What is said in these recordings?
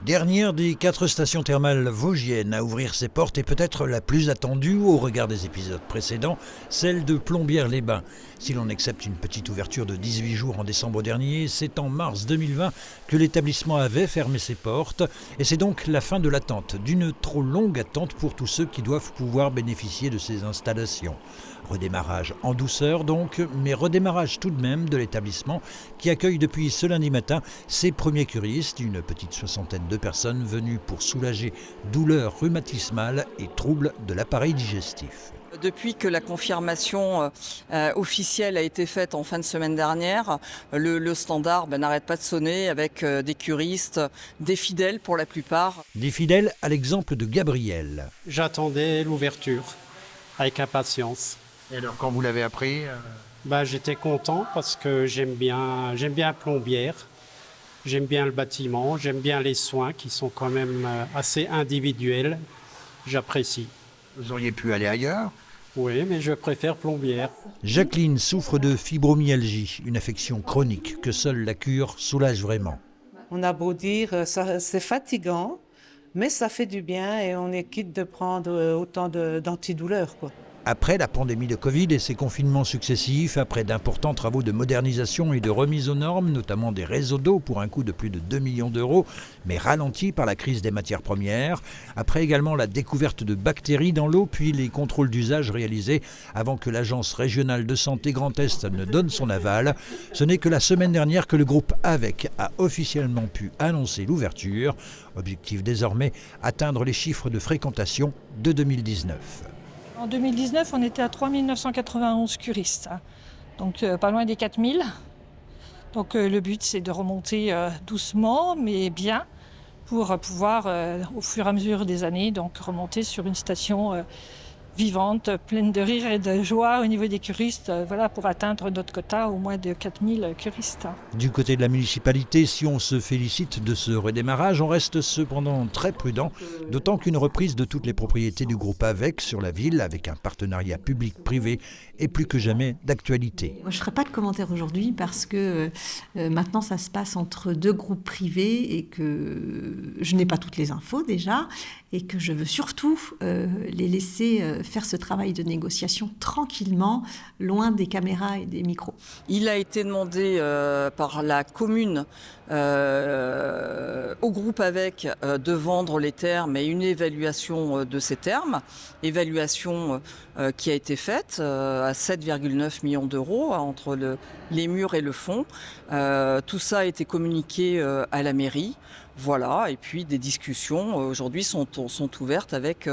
Dernière des 4 stations thermales vosgiennes à ouvrir ses portes et peut-être la plus attendue au regard des épisodes précédents, celle de Plombières-les-Bains. Si l'on accepte une petite ouverture de 18 jours en décembre dernier, c'est en mars 2020 que l'établissement avait fermé ses portes et c'est donc la fin de l'attente, d'une trop longue attente pour tous ceux qui doivent pouvoir bénéficier de ces installations. Redémarrage en douceur donc, mais redémarrage tout de même de l'établissement qui accueille depuis ce lundi matin ses premiers curistes, une petite soixantaine de personnes venues pour soulager douleurs rhumatismales et troubles de l'appareil digestif. Depuis que la confirmation officielle a été faite en fin de semaine dernière, le standard n'arrête pas de sonner avec des curistes, des fidèles pour la plupart. Des fidèles à l'exemple de Gabriel. J'attendais l'ouverture avec impatience. Et alors quand vous l'avez appris J'étais content parce que j'aime bien Plombières, j'aime bien le bâtiment, j'aime bien les soins qui sont quand même assez individuels, j'apprécie. Vous auriez pu aller ailleurs? Oui, mais je préfère Plombières. Jacqueline souffre de fibromyalgie, une affection chronique que seule la cure soulage vraiment. On a beau dire, c'est fatigant, mais ça fait du bien et on est quitte de prendre autant d'antidouleurs, quoi. Après la pandémie de Covid et ses confinements successifs, après d'importants travaux de modernisation et de remise aux normes, notamment des réseaux d'eau pour un coût de plus de 2 millions d'euros, mais ralentis par la crise des matières premières, après également la découverte de bactéries dans l'eau, puis les contrôles d'usage réalisés avant que l'Agence régionale de santé Grand Est ne donne son aval, ce n'est que la semaine dernière que le groupe AVEC a officiellement pu annoncer l'ouverture. Objectif désormais, atteindre les chiffres de fréquentation de 2019. En 2019, on était à 3 991 curistes, donc pas loin des 4000. Donc le but, c'est de remonter doucement, mais bien, pour pouvoir, au fur et à mesure des années, donc remonter sur une station vivante, pleine de rire et de joie au niveau des curistes, pour atteindre notre quota au moins de 4000 curistes. Du côté de la municipalité, si on se félicite de ce redémarrage, on reste cependant très prudent, d'autant qu'une reprise de toutes les propriétés du groupe AVEC sur la ville, avec un partenariat public-privé, est plus que jamais d'actualité. Moi, je ne ferai pas de commentaire aujourd'hui parce que maintenant ça se passe entre 2 groupes privés et que je n'ai pas toutes les infos déjà et que je veux surtout les laisser faire ce travail de négociation tranquillement, loin des caméras et des micros. Il a été demandé par la commune au groupe AVEC de vendre les termes et une évaluation de ces termes, évaluation qui a été faite à 7,9 millions d'euros entre les murs et le fond. Tout ça a été communiqué à la mairie. Voilà, et puis des discussions aujourd'hui sont ouvertes avec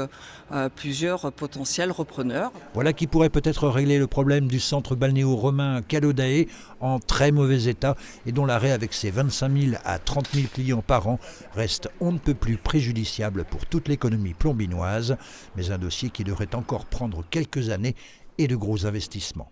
plusieurs potentiels repreneurs. Voilà qui pourrait peut-être régler le problème du centre balnéo-romain Calodae en très mauvais état et dont l'arrêt avec ses 25 000 à 30 000 clients par an reste on ne peut plus préjudiciable pour toute l'économie plombinoise, mais un dossier qui devrait encore prendre quelques années et de gros investissements.